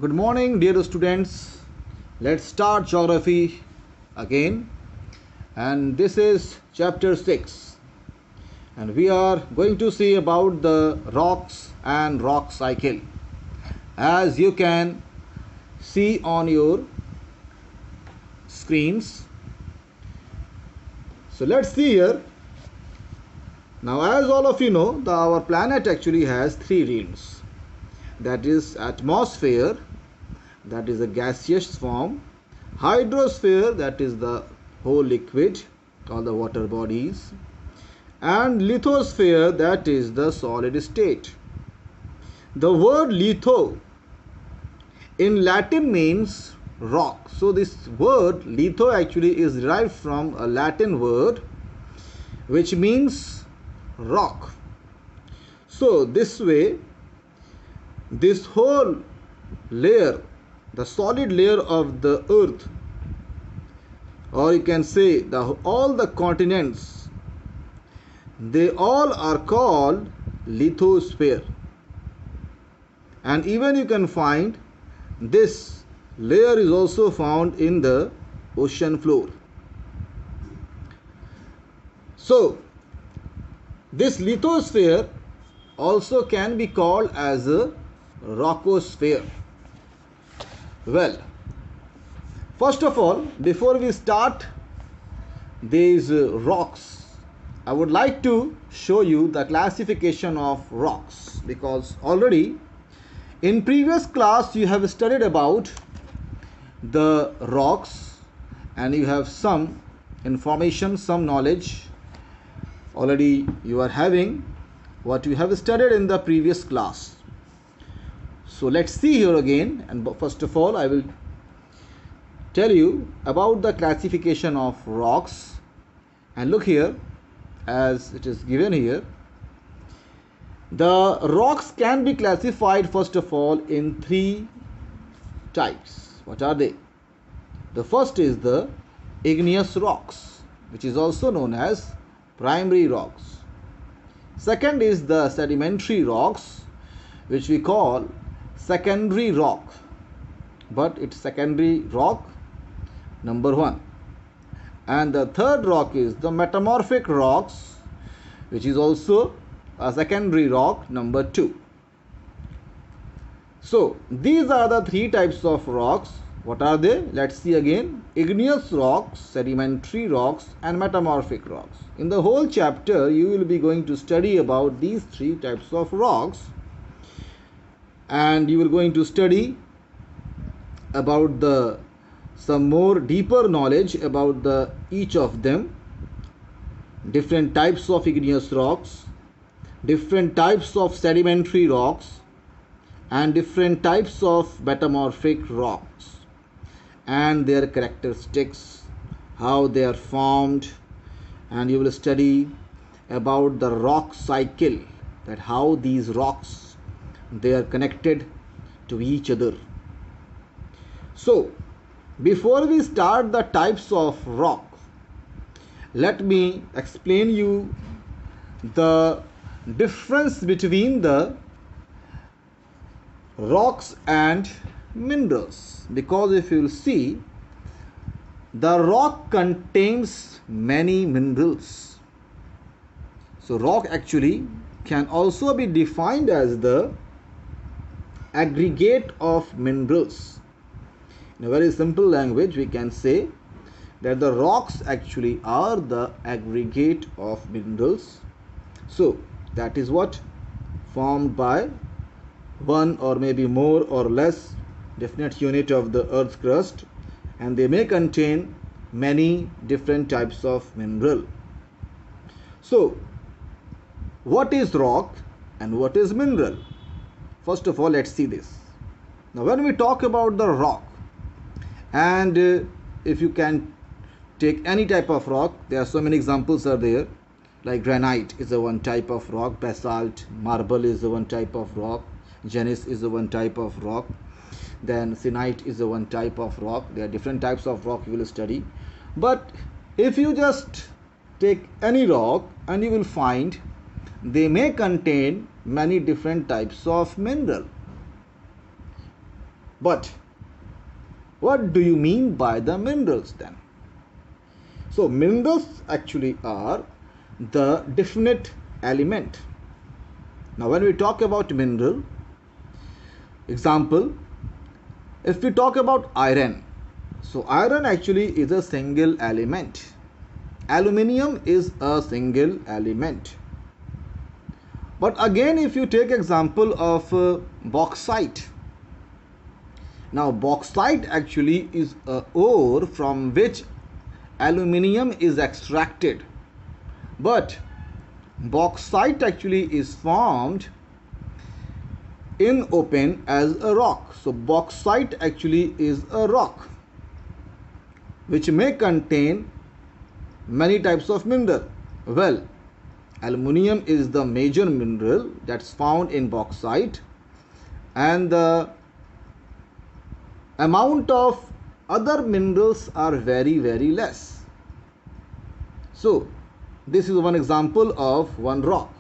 Good morning, dear students. Let's start geography again. And this is chapter 6. And we are going to see about the rocks and rock cycle. As you can see on your screens. So let's see here. Now, as all of you know, our planet actually has three realms. That is atmosphere, that is a gaseous form, hydrosphere, that is the whole liquid, all the water bodies, and lithosphere, that is the solid state. The word litho in Latin means rock. So this word litho actually is derived from a Latin word which means rock. So this way, this whole layer, the solid layer of the earth, or you can say all the continents, they all are called lithosphere. And even you can find this layer is also found in the ocean floor. So this lithosphere also can be called as a rockosphere. Well, first of all, before we start these rocks, I would like to show you the classification of rocks, because already in previous class you have studied about the rocks and you have some information, some knowledge already you are having what you have studied in the previous class. So let's see here again, and first of all I will tell you about the classification of rocks. And look here, as it is given here, the rocks can be classified first of all in three types. What are they? The first is the igneous rocks, which is also known as primary rocks. Second is the sedimentary rocks, which we call secondary rock, but it's secondary rock number 1. And the third rock is the metamorphic rocks, which is also a secondary rock number 2. So these are the three types of rocks. What are they? Let's see again. Igneous rocks, sedimentary rocks, and metamorphic rocks. In the whole chapter you will be going to study about these three types of rocks, and you are going to study about some more deeper knowledge about each of them, different types of igneous rocks, different types of sedimentary rocks, and different types of metamorphic rocks, and their characteristics, how they are formed. And you will study about the rock cycle, that how these rocks, they are connected to each other. So before we start the types of rock, let me explain you the difference between the rocks and minerals. Because if you will see, the rock contains many minerals. So rock actually can also be defined as the aggregate of minerals. In a very simple language, we can say that the rocks actually are the aggregate of minerals. So that is what formed by one or maybe more or less definite unit of the earth's crust, and they may contain many different types of mineral. So what is rock and what is mineral? First of all, let's see this. Now when we talk about the rock, and if you can take any type of rock, there are so many examples are there, like granite is a one type of rock, basalt, marble is a one type of rock, gneiss is a one type of rock, then syenite is a one type of rock. There are different types of rock you will study. But if you just take any rock, and you will find they may contain many different types of mineral. But what do you mean by the minerals then? So minerals actually are the definite element. Now when we talk about mineral, example, if we talk about iron, so iron actually is a single element. Aluminium is a single element. But again, if you take example of bauxite, now bauxite actually is a ore from which aluminium is extracted. But bauxite actually is formed in open as a rock. So bauxite actually is a rock which may contain many types of mineral. Well, aluminium is the major mineral that's found in bauxite, and the amount of other minerals are very less. So this is one example of one rock.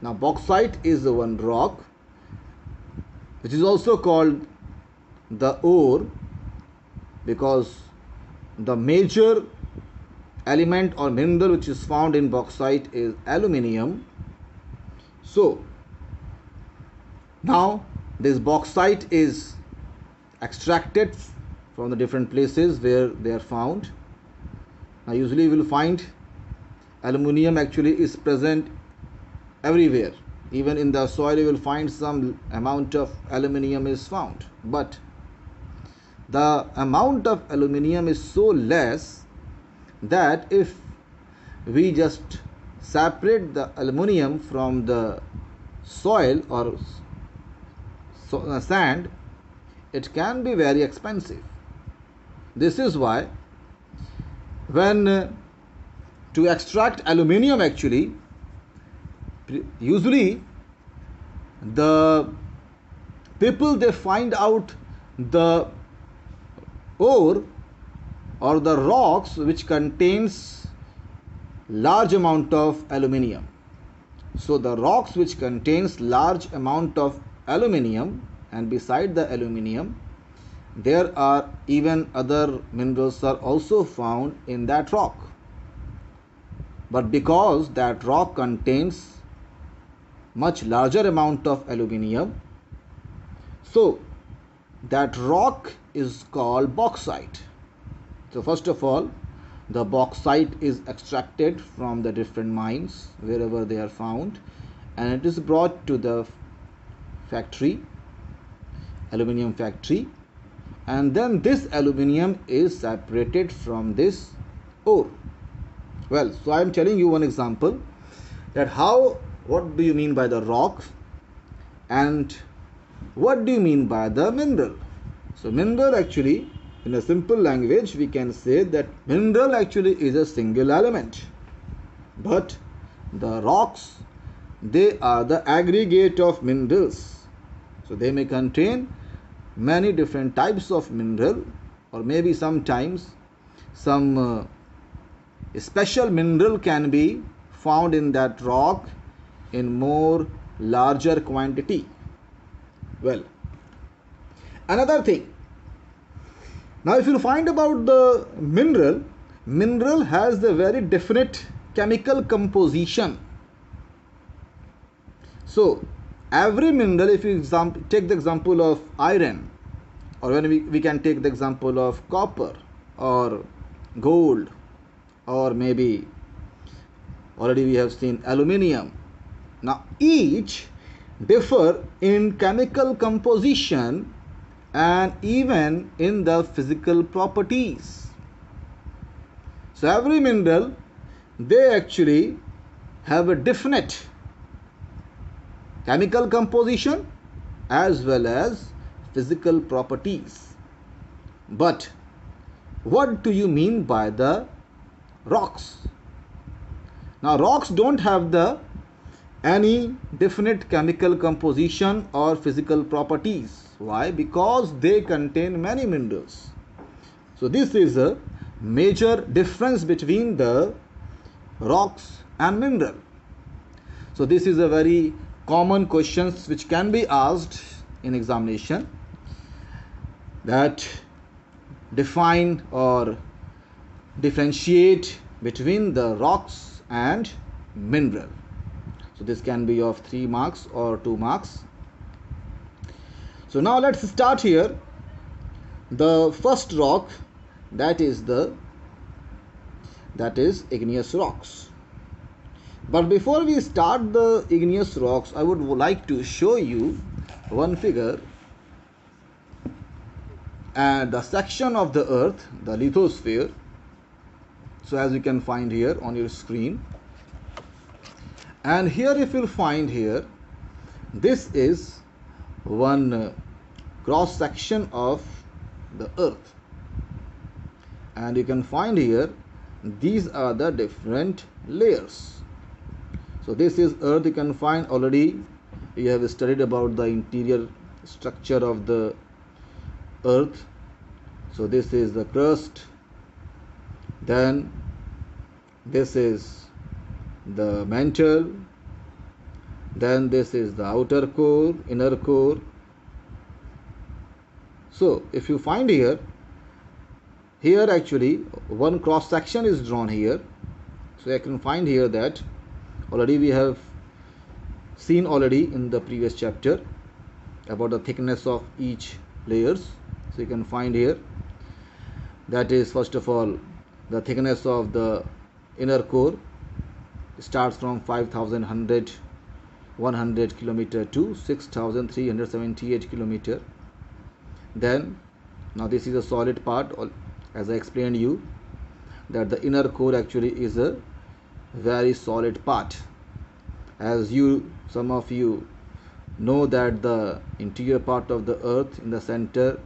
Now bauxite is the one rock which is also called the ore, because the major element or mineral which is found in bauxite is aluminium. So now this bauxite is extracted from the different places where they are found. Now usually you will find aluminium actually is present everywhere. Even in the soil you will find some amount of aluminium is found, but the amount of aluminium is so less that if we just separate the aluminium from the soil or sand, it can be very expensive. This is why when to extract aluminium actually, usually the people, they find out the ore or the rocks which contains large amount of aluminium. So the rocks which contains large amount of aluminium, and beside the aluminium there are even other minerals are also found in that rock. But because that rock contains much larger amount of aluminium, so that rock is called bauxite. So first of all, the bauxite is extracted from the different mines wherever they are found, and it is brought to the factory, aluminium factory, and then this aluminium is separated from this ore. Well, so I am telling you one example that what do you mean by the rock and what do you mean by the mineral. So mineral actually, in a simple language, we can say that mineral actually is a single element, but the rocks, they are the aggregate of minerals. So they may contain many different types of mineral, or maybe sometimes some special mineral can be found in that rock in more larger quantity. Well, another thing, now if you find about the mineral has the very definite chemical composition. So every mineral, if you take the example of iron, or when we can take the example of copper or gold, or maybe already we have seen aluminium. Now each differ in chemical composition and even in the physical properties. So every mineral, they actually have a definite chemical composition as well as physical properties. But what do you mean by the rocks? Now rocks don't have any definite chemical composition or physical properties. Why? Because they contain many minerals. So this is a major difference between the rocks and mineral. So this is a very common question which can be asked in examination. that define or differentiate between the rocks and mineral. So this can be of 3 marks or 2 marks. So now let's start here. The first rock, that is igneous rocks. But before we start the igneous rocks, I would like to show you one figure and the section of the earth, the lithosphere. So as you can find here on your screen, and here if you'll find here, this is one cross section of the earth, and you can find here these are the different layers. So this is earth. You can find already you have studied about the interior structure of the earth. So this is the crust, then this is the mantle, then this is the outer core, inner core. So if you find here actually one cross section is drawn here. So I can find here that already we have seen already in the previous chapter about the thickness of each layers. So you can find here that is, first of all, the thickness of the inner core starts from 5,100 kilometer to 6,378 kilometer. Then now this is a solid part, as I explained you that the inner core actually is a very solid part. As some of you know that the interior part of the earth in the center,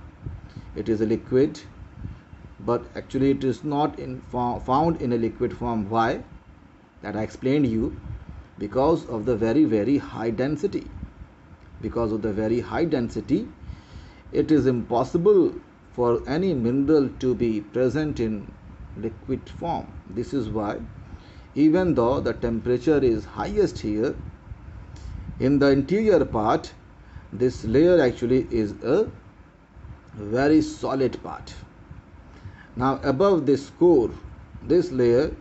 it is a liquid, but actually it is not found in a liquid form. Why? That I explained you, because of the very high density. Because of the very high density, it is impossible for any mineral to be present in liquid form. This is why, even though the temperature is highest here in the interior part, this layer actually is a very solid part. Now above this core, this layer,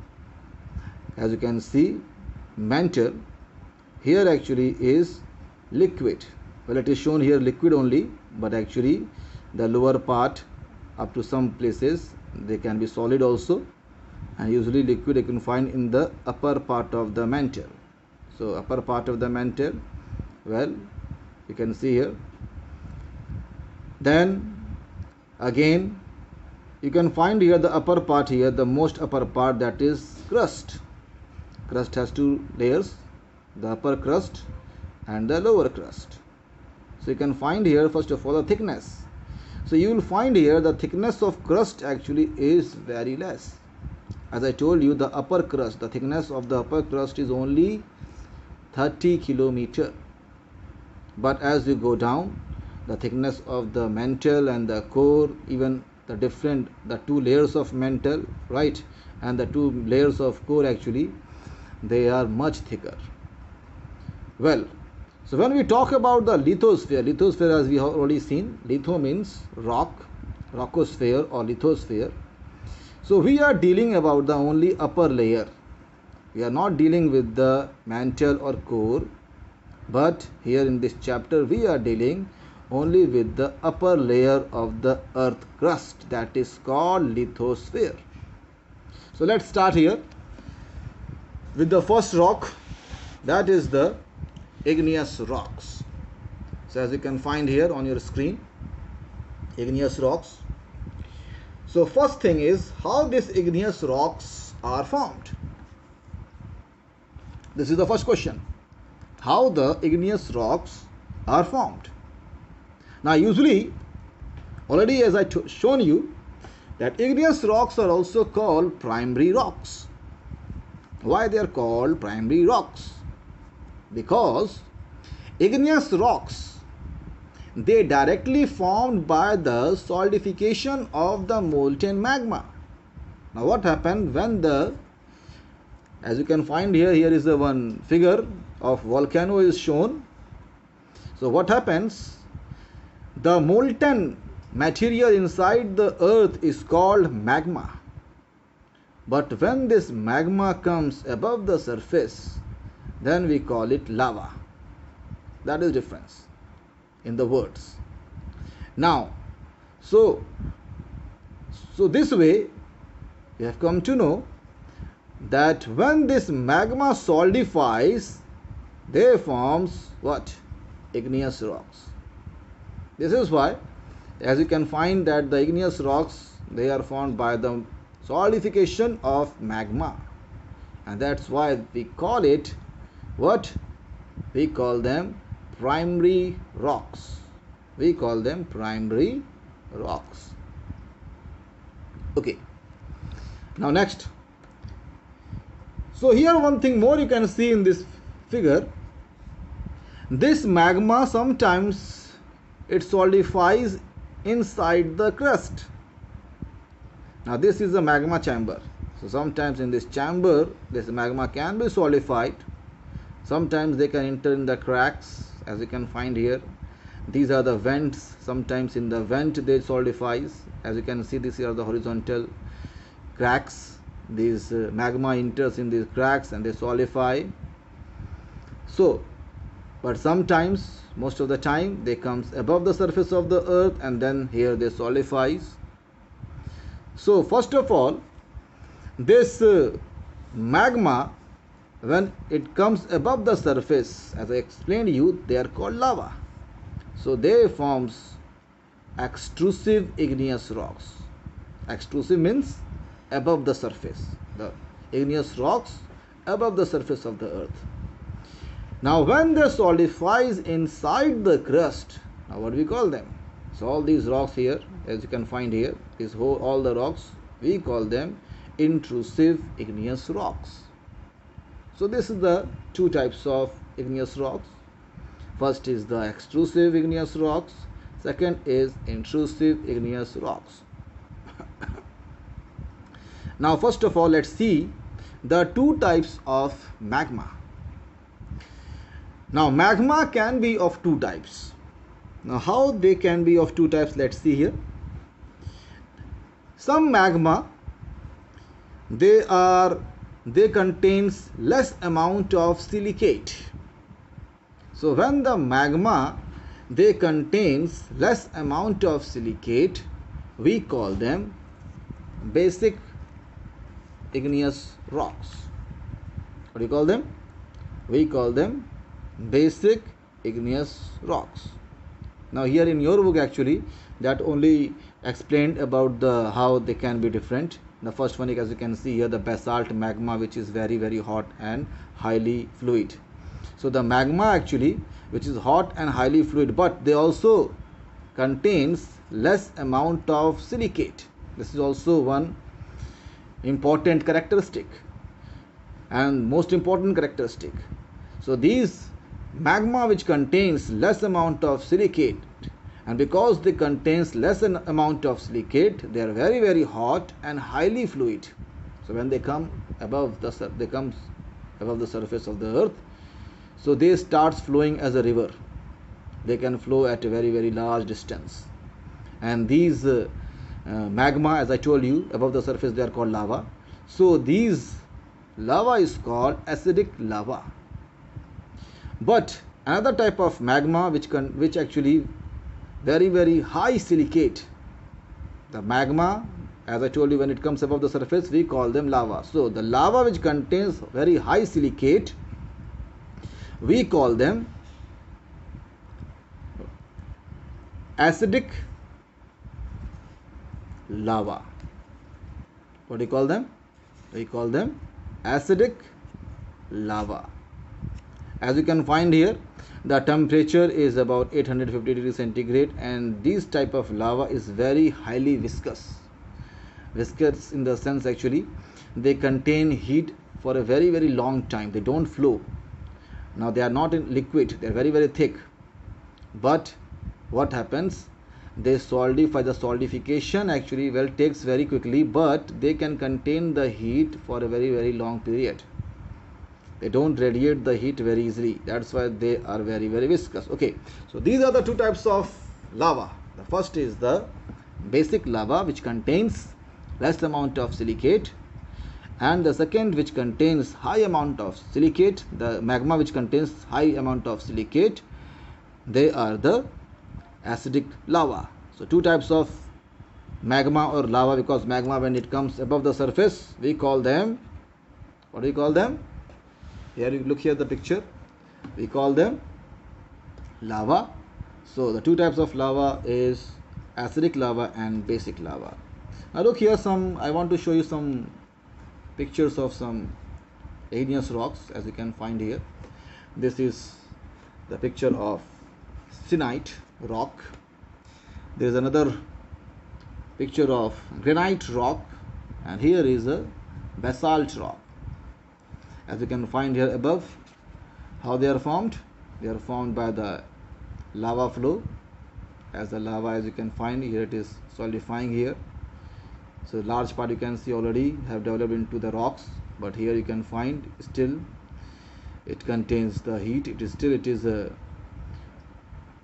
as you can see, mantle, here actually is liquid. Well, it is shown here liquid only, but actually the lower part up to some places they can be solid also, and usually liquid you can find in the upper part of the mantle. So upper part of the mantle, well, you can see here. Then again you can find here the upper part here, the most upper part, that is crust. Crust has 2 layers, the upper crust and the lower crust. So you can find here first of all the thickness. So you will find here the thickness of crust actually is very less. As I told you, the upper crust, the thickness of the upper crust is only 30 kilometer. But as you go down, the thickness of the mantle and the core, even the 2 layers of mantle, right, and the 2 layers of core, actually they are much thicker. Well, so when we talk about the lithosphere, as we have already seen, litho means rock, rockosphere or lithosphere. So we are dealing about the only upper layer. We are not dealing with the mantle or core, but here in this chapter we are dealing only with the upper layer of the earth crust, that is called lithosphere. So let's start here with the first rock, that is the igneous rocks. So as you can find here on your screen, igneous rocks. So first thing is how these igneous rocks are formed. This is the first question. How the igneous rocks are formed. Now usually, already as I shown you, that igneous rocks are also called primary rocks. Why they are called primary rocks? Because igneous rocks, they directly formed by the solidification of the molten magma. Now what happened when as you can find here is a one figure of volcano is shown. So what happens? The molten material inside the earth is called magma. But when this magma comes above the surface, then we call it lava. That is difference in the words. Now, so this way we have come to know that when this magma solidifies, they forms what? Igneous rocks. This is why, as you can find, that the igneous rocks, they are formed by the solidification of magma, and that's why we call it what? We call them primary rocks. We call them primary rocks. Okay. Now next. So here one thing more you can see in this figure. This magma sometimes it solidifies inside the crust. Now this is a magma chamber. So sometimes in this chamber this magma can be solidified. Sometimes they can enter in the cracks, as you can find here. These are the vents. Sometimes in the vent they solidifies. As you can see, these are the horizontal cracks. These magma enters in these cracks and they solidify. So, but sometimes, most of the time, they comes above the surface of the earth and then here they solidifies. So first of all, this magma, when it comes above the surface, as I explained you, they are called lava. So they forms extrusive igneous rocks. Extrusive means above the surface. The igneous rocks above the surface of the earth. Now when they solidifies inside the crust, now what do we call them? So all these rocks here, as you can find here, all the rocks, we call them intrusive igneous rocks. So this is the two types of igneous rocks. First is the extrusive igneous rocks. Second is intrusive igneous rocks. Now first of all, let's see the two types of magma. Now magma can be of two types. Now how they can be of two types, let's see here. Some magma, they contains less amount of silicate. So when the magma, they contains less amount of silicate, we call them basic igneous rocks. What do you call them? We call them basic igneous rocks. Now here in your book actually that only explained about the how they can be different. The first one, as you can see here, the basalt magma, which is very very hot and highly fluid. So the magma actually, which is hot and highly fluid, but they also contains less amount of silicate. This is also one important characteristic and most important characteristic. So these magma which contains less amount of silicate, and because they contains less amount of silicate, they are very very hot and highly fluid. So when they come above the surface of the earth, so they starts flowing as a river. They can flow at a very very large distance, and these magma, as I told you, above the surface they are called lava. So these lava is called acidic lava. But another type of magma which actually very very high silicate, the magma, as I told you, when it comes above the surface we call them lava. So the lava which contains very high silicate, we call them acidic lava. What do you call them? We call them acidic lava. As you can find here, the temperature is about 850 degrees centigrade, and this type of lava is very highly viscous. Viscous in the sense actually they contain heat for a very very long time. They don't flow. Now they are not in liquid, they are very very thick. But what happens? They solidify. The solidification actually takes very quickly, but they can contain the heat for a very very long period. They don't radiate the heat very easily. That's why they are very very viscous. Okay, so these are the two types of lava. The first is the basic lava, which contains less amount of silicate, and the second, which contains high amount of silicate, the magma which contains high amount of silicate. They are the acidic lava. So two types of magma or lava, because magma, when it comes above the surface, we call them, what do we call them? Here you look here the picture, we call them lava. So the two types of lava is acidic lava and basic lava. Now look here, I want to show you some pictures of some igneous rocks, as you can find here. This is the picture of syenite rock. There is another picture of granite rock, and here is a basalt rock. As you can find here above, how they are formed? They are formed by the lava flow. As the lava, as you can find here, it is solidifying here. So large part you can see already have developed into the rocks, but here you can find still it contains the heat. It is a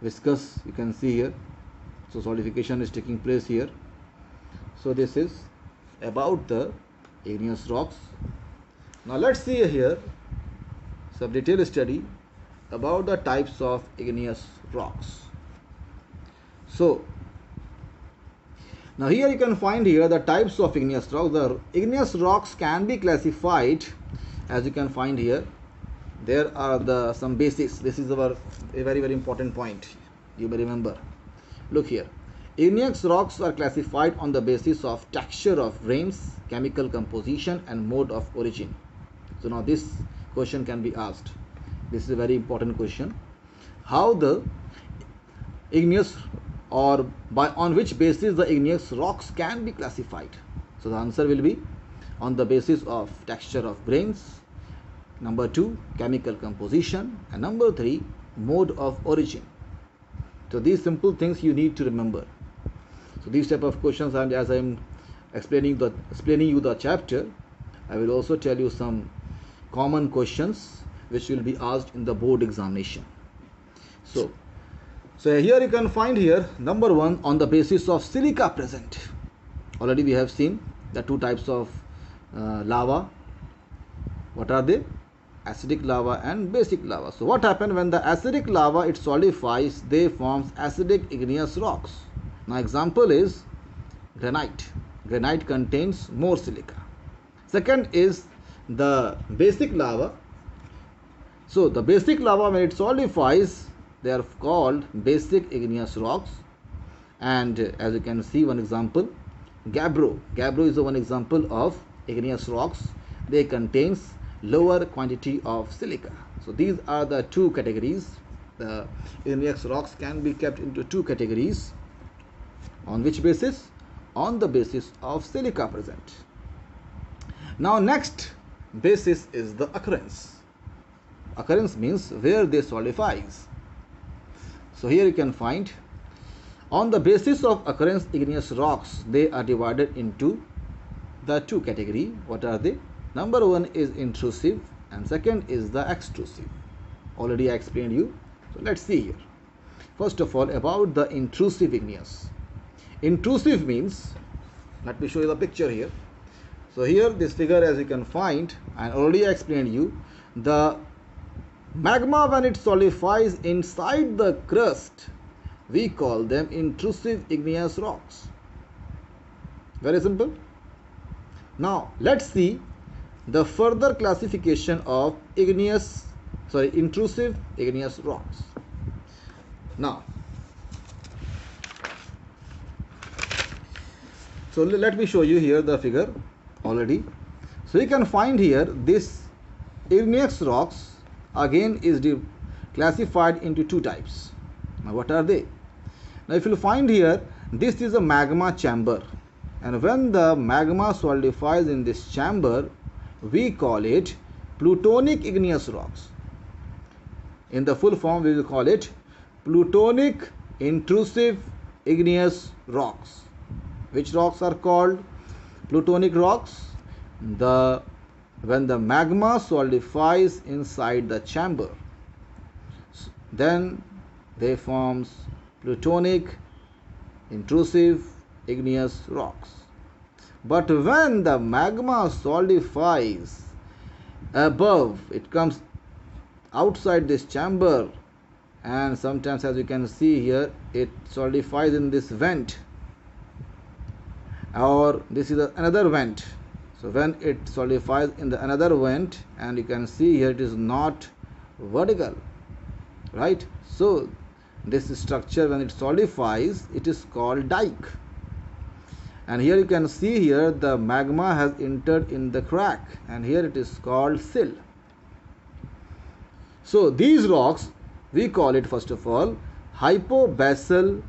viscous, you can see here. So solidification is taking place here. So this is about the igneous rocks. Now let's see here some detailed study about the types of igneous rocks. So now here you can find here the types of igneous rocks. The igneous rocks can be classified, as you can find here. There are some bases. This is a very important point you may remember. Look here. Igneous rocks are classified on the basis of texture of grains, chemical composition, and mode of origin. So now this question can be asked. This is a very important question. How the igneous, or on which basis the igneous rocks can be classified? So the answer will be on the basis of texture of grains, number 2 chemical composition, and number 3 mode of origin. So these simple things you need to remember. So these type of questions, and as I am explaining you the chapter, I will also tell you some common questions which will be asked in the board examination. So here you can find here number 1, on the basis of silica present. Already we have seen the two types of lava. What are they? Acidic lava and basic lava. So what happens when the acidic lava, it solidifies, they forms acidic igneous rocks. Now example is granite. Granite contains more silica. Second is the basic lava. So the basic lava, when it solidifies, they are called basic igneous rocks. And as you can see, one example, gabbro. Gabbro is one example of igneous rocks. They contains lower quantity of silica. So these are the two categories. The igneous rocks can be kept into two categories. On which basis? On the basis of silica present. Now next basis is the occurrence. Occurrence means where they solidifies. So here you can find, on the basis of occurrence, igneous rocks, they are divided into the two category. What are they? Number 1 is intrusive, and second is the extrusive. Already I explained you. So let's see here. First of all, about the intrusive igneous. Intrusive means, let me show you the picture here. So here this figure, as you can find, and already I explained you, the magma, when it solidifies inside the crust, we call them intrusive igneous rocks. Very simple. Now let's see the further classification of intrusive igneous rocks. Now, so let me show you here the figure already. So you can find here this igneous rocks again is classified into two types. Now what are they? Now if you find here, this is a magma chamber, and when the magma solidifies in this chamber, we call it plutonic igneous rocks. In the full form, we will call it plutonic intrusive igneous rocks. Which rocks are called plutonic rocks? When the magma solidifies inside the chamber, then they forms plutonic intrusive igneous rocks. But when the magma solidifies above, it comes outside this chamber, and sometimes, as you can see here, it solidifies in this vent, or this is another vent. So when it solidifies in the another vent, and you can see here it is not vertical, right? So this structure, when it solidifies, it is called dike. And here you can see here the magma has entered in the crack, and here it is called sill. So these rocks, we call it first of all hypobasal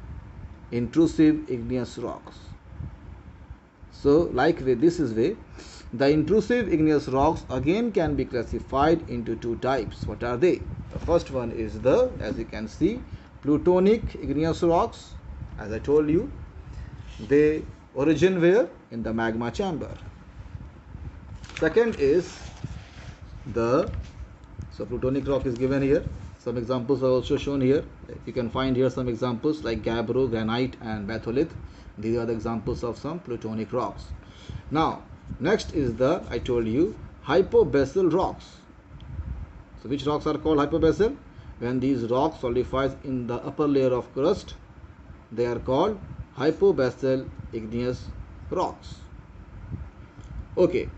intrusive igneous rocks. So like this is way, the intrusive igneous rocks again can be classified into two types. What are they? The first one is the, as you can see, plutonic igneous rocks. As I told you, they origin where? In the magma chamber. Second is the, so plutonic rock is given here. Some examples are also shown here. You can find here some examples like gabbro, granite and batholith. These are the examples of some plutonic rocks. Now next is the, I told you, hypobasal rocks. So which rocks are called hypobasal? When these rocks solidifies in the upper layer of crust, they are called hypobasal igneous rocks. Okay,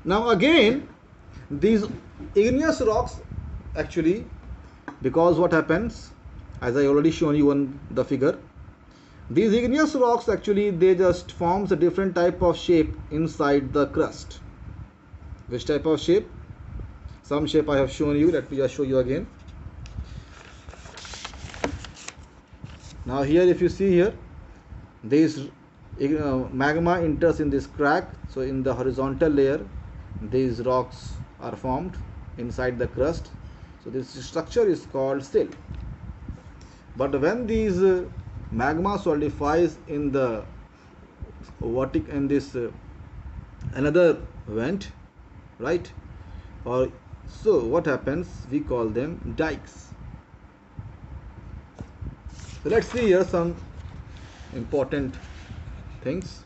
now again these igneous rocks, actually, because what happens, as I already shown you on the figure, these igneous rocks actually they just forms a different type of shape inside the crust. Which type of shape? Some shape I have shown you. Let me just show you again. Now here, if you see here, this magma enters in this crack. So in the horizontal layer, these rocks are formed inside the crust. So this structure is called sill. But when these magma solidifies in the vertical, in this another vent, right? Or so what happens? We call them dikes. So let's see here some important things,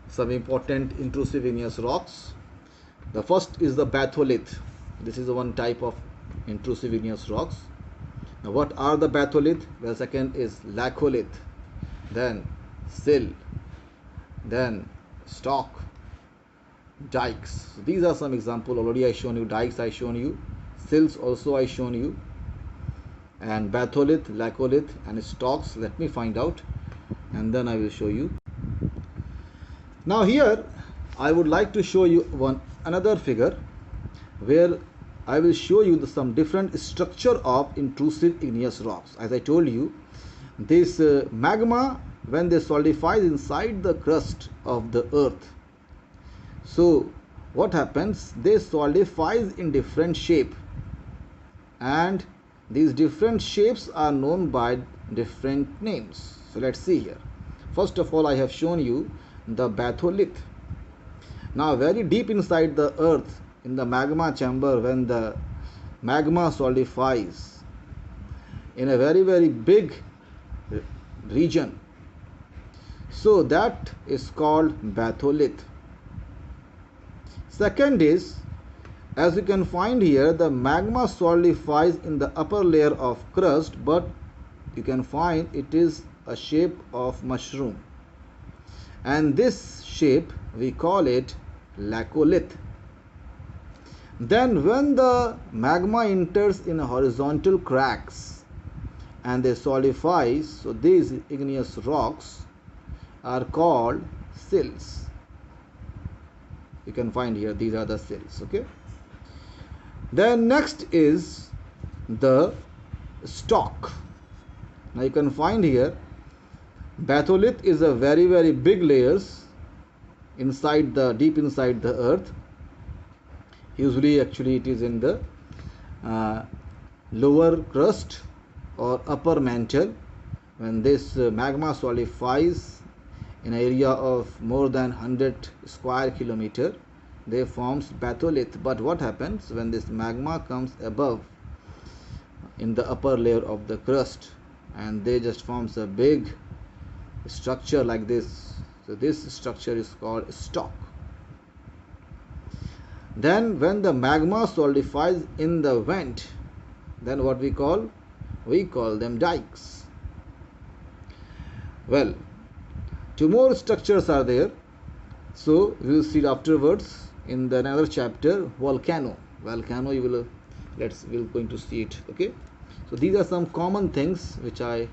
some important intrusive igneous rocks. The first is the batholith. This is the one type of intrusive igneous rocks. Now what are the batholith? Well, second is laccolith, then sill, then stock, dikes. So these are some examples. Already I shown you dikes, I shown you sills also I shown you, and batholith, laccolith and stocks. Let me find out and then I will show you. Now here I would like to show you another figure where I will show you some different structure of intrusive igneous rocks. As I told you, this magma, when they solidifies inside the crust of the earth, so what happens? They solidifies in different shape, and these different shapes are known by different names. So let's see here. First of all, I have shown you the batholith. Now very deep inside the earth, in the magma chamber, when the magma solidifies in a very, very big region, so that is called batholith. Second is, as you can find here, the magma solidifies in the upper layer of crust, but you can find it is a shape of mushroom, and this shape we call it laccolith. Then when the magma enters in horizontal cracks and they solidify, so these igneous rocks are called sills. You can find here, these are the sills. Okay. Then next is the stock. Now you can find here, batholith is a very, very big layers inside the, deep inside the earth. Usually actually it is in the lower crust or upper mantle. When this magma solidifies in an area of more than 100 square kilometer, they forms batholith. But what happens when this magma comes above in the upper layer of the crust, and they just forms a big structure like this. So this structure is called stalk. Then when the magma solidifies in the vent, then what we call? We call them dikes. Well, two more structures are there. So we will see afterwards in the another chapter, volcano. Volcano, you will we're going to see it. Okay. So these are some common things which I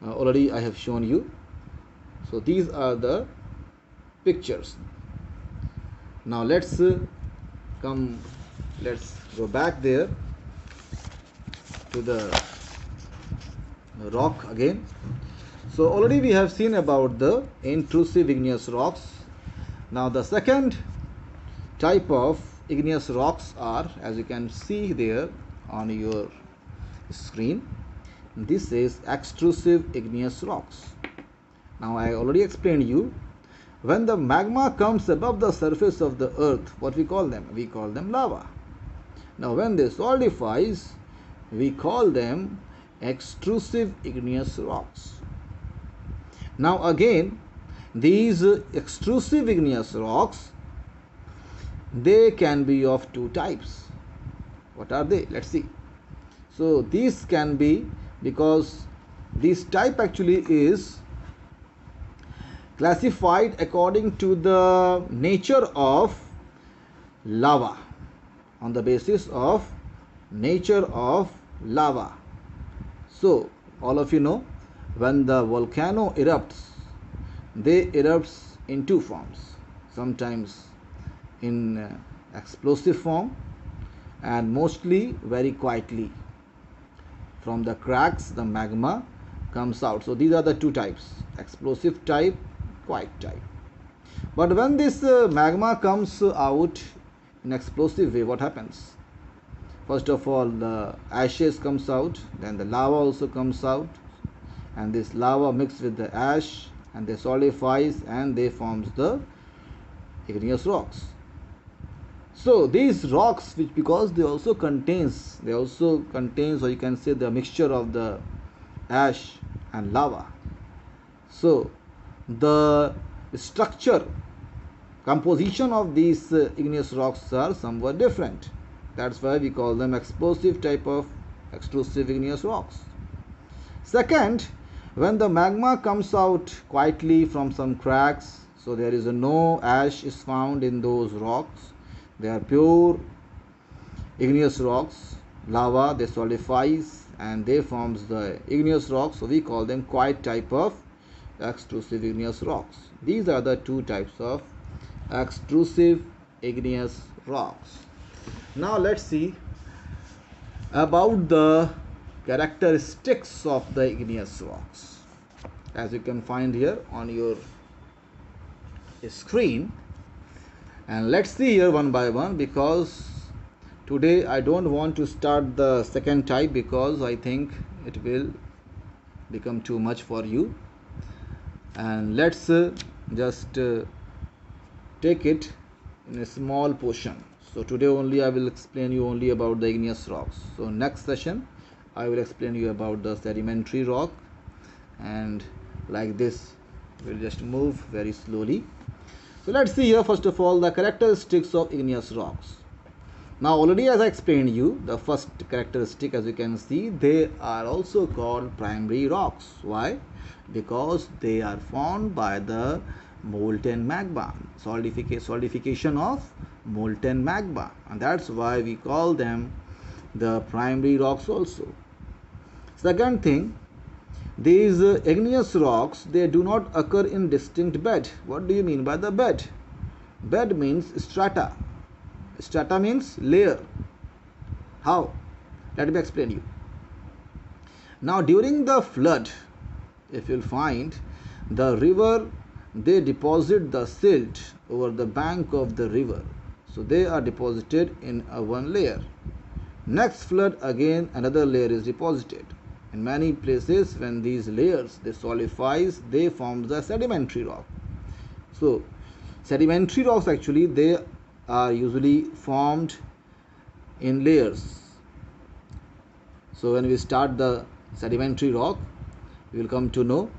already I have shown you. So these are the pictures. Now let's go back there to the rock again. So already we have seen about the intrusive igneous rocks. Now the second type of igneous rocks are, as you can see there on your screen, this is extrusive igneous rocks. Now I already explained you, when the magma comes above the surface of the earth, what we call them? We call them lava. Now when they solidifies, we call them extrusive igneous rocks. Now again, these extrusive igneous rocks, they can be of two types. What are they? Let's see. So these can be, because this type actually is classified according to the nature of lava, on the basis of nature of lava. So all of you know, when the volcano erupts, they erupts in two forms, sometimes in explosive form and mostly very quietly. From the cracks the magma comes out. So these are the two types, explosive type, quiet type. But when this magma comes out in explosive way, what happens? First of all, the ashes comes out, then the lava also comes out, and this lava mixed with the ash and they solidifies and they forms the igneous rocks. So these rocks, which because they also contains or you can say the mixture of the ash and lava, so the structure, composition of these igneous rocks are somewhat different. That's why we call them explosive type of extrusive igneous rocks. Second, when the magma comes out quietly from some cracks, so there is no ash is found in those rocks, they are pure igneous rocks, lava, they solidifies and they forms the igneous rocks, so we call them quiet type of extrusive igneous rocks. These are the two types of extrusive igneous rocks. Now let's see about the characteristics of the igneous rocks. As you can find here on your screen, and let's see here one by one, because today I don't want to start the second type because I think it will become too much for you, and let's just take it in a small portion. So today only I will explain you only about the igneous rocks. So next session I will explain you about the sedimentary rock, and like this we'll just move very slowly. So let's see here first of all the characteristics of igneous rocks. Now already as I explained you, the first characteristic, as you can see, they are also called primary rocks. Why? Because they are formed by the molten magma, solidification of molten magma, and that's why we call them the primary rocks also. Second thing, these igneous rocks, they do not occur in distinct bed. What do you mean by the bed? Bed means strata. Strata means layer. How? Let me explain you. Now during the flood, if you'll find, the river, they deposit the silt over the bank of the river. So they are deposited in a one layer. Next flood, again another layer is deposited. In many places, when these layers they solidifies, they form the sedimentary rock. So sedimentary rocks actually, they are usually formed in layers. So when we start the sedimentary rock, we will come to know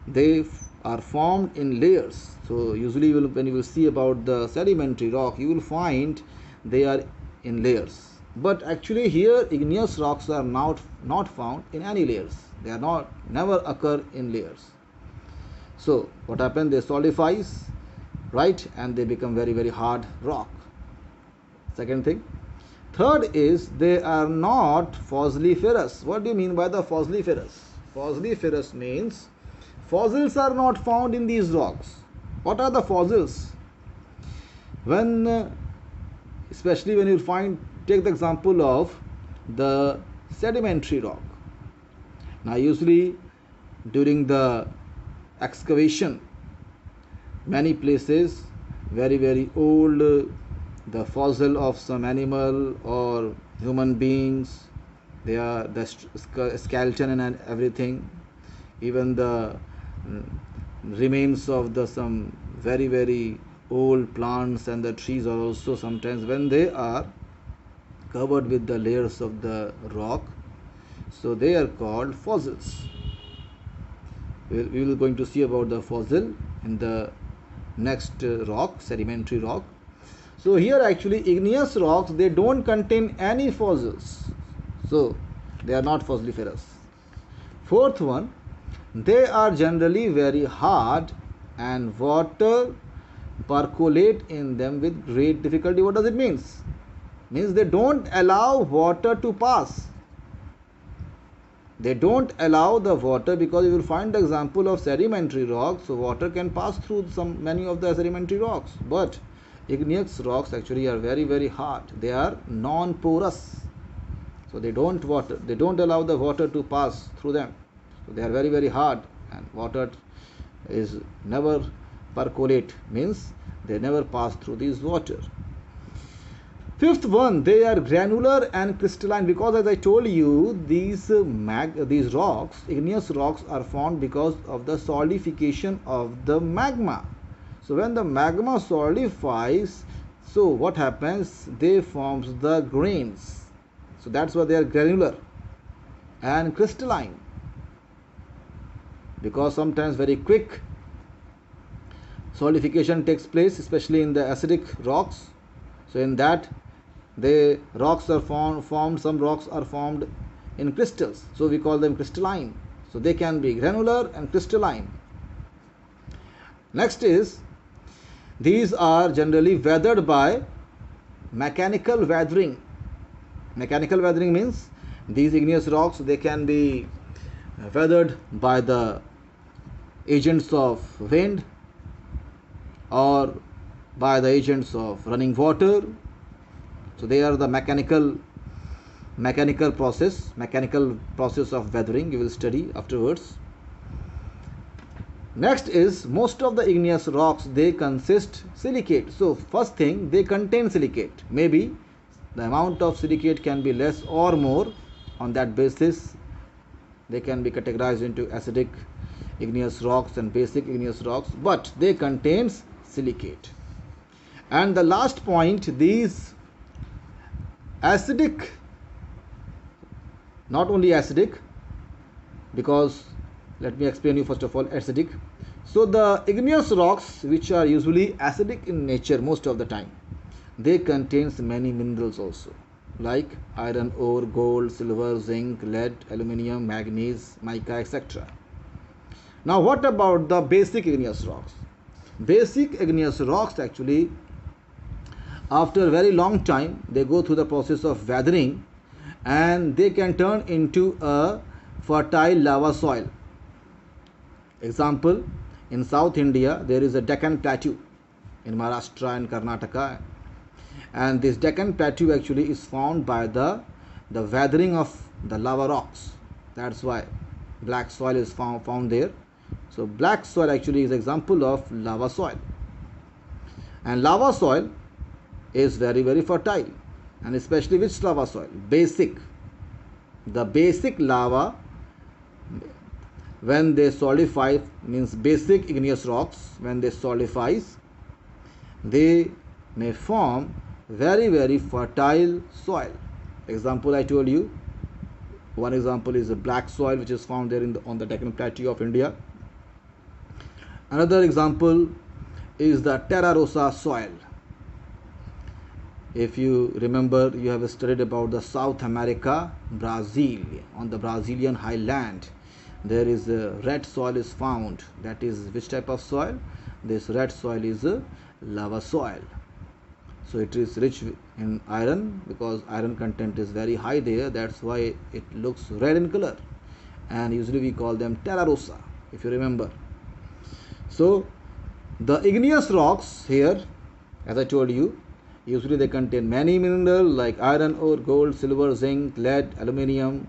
they are formed in layers. So usually when you will see about the sedimentary rock, you will find they are in layers. But actually here igneous rocks are not found in any layers. They are not never occur in layers. So what happens? They solidifies, right, and they become very hard rock. Second thing. Third is they are not fossiliferous. What do you mean by the fossiliferous? Fossiliferous means fossils are not found in these rocks. What are the fossils? When especially when you find, take the example of the sedimentary rock. Now usually during the excavation, many places very old, the fossil of some animal or human beings, they are the skeleton and everything, even the remains of the some very old plants and the trees are also sometimes, when they are covered with the layers of the rock, so they are called fossils. We will going to see about the fossil in the next rock, sedimentary rock. So here actually igneous rocks, they don't contain any fossils, so they are not fossiliferous. Fourth one, they are generally very hard and water percolate in them with great difficulty. What does it mean? Means they don't allow water to pass. They don't allow the water, because you will find the example of sedimentary rocks, so water can pass through many of the sedimentary rocks, but igneous rocks actually are very hard. They are non-porous, so they don't allow the water to pass through them. So they are very hard, and water is never percolate, means they never pass through these water. Fifth one, they are granular and crystalline, because as I told you, these rocks, igneous rocks, are formed because of the solidification of the magma. So when the magma solidifies, so what happens? They forms the grains. So that's why they are granular and crystalline, because sometimes very quick solidification takes place, especially in the acidic rocks. So in that, the rocks are formed, some rocks are formed in crystals, so we call them crystalline. So they can be granular and crystalline. Next is, these are generally weathered by mechanical weathering. Mechanical weathering means these igneous rocks, they can be weathered by the agents of wind or by the agents of running water. So they are the mechanical process of weathering. You will study afterwards. Next is, most of the igneous rocks, they consist silicate. So first thing, they contain silicate. Maybe the amount of silicate can be less or more. On that basis, they can be categorized into acidic igneous rocks and basic igneous rocks, but they contains silicate. And the last point, these acidic, not only acidic, because let me explain you first of all acidic. So the igneous rocks, which are usually acidic in nature most of the time, they contains many minerals also, like iron ore, gold, silver, zinc, lead, aluminium, manganese, mica, etc. Now what about the basic igneous rocks? Basic igneous rocks actually, after a very long time, they go through the process of weathering and they can turn into a fertile lava soil. Example, in South India, there is a Deccan Plateau in Maharashtra and Karnataka, and this Deccan Plateau actually is found by the weathering of the lava rocks. That's why black soil is found there. So black soil actually is example of lava soil, and lava soil is very fertile, and especially which lava soil? Basic. The basic lava, when they solidify, means basic igneous rocks, when they solidifies, they may form very fertile soil. Example I told you, one example is a black soil which is found there on the Deccan Plateau of India. Another example is the Terra Rosa soil. If you remember, you have studied about the South America, Brazil. On the Brazilian highland, there is a red soil is found. That is which type of soil? This red soil is a lava soil. So it is rich in iron, because iron content is very high there. That's why it looks red in color, and usually we call them Terra Rosa, if you remember. So the igneous rocks here, as I told you, usually they contain many minerals like iron ore, gold, silver, zinc, lead, aluminium,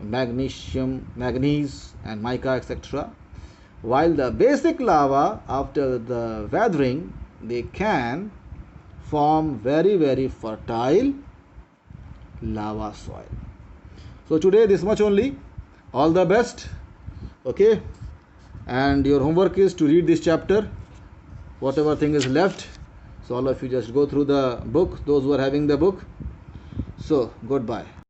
magnesium, manganese, and mica, etc. While the basic lava, after the weathering, they can form very fertile lava soil. So today this much only. All the best. Okay, and your homework is to read this chapter, whatever thing is left. So all of you just go through the book, those who are having the book. So goodbye.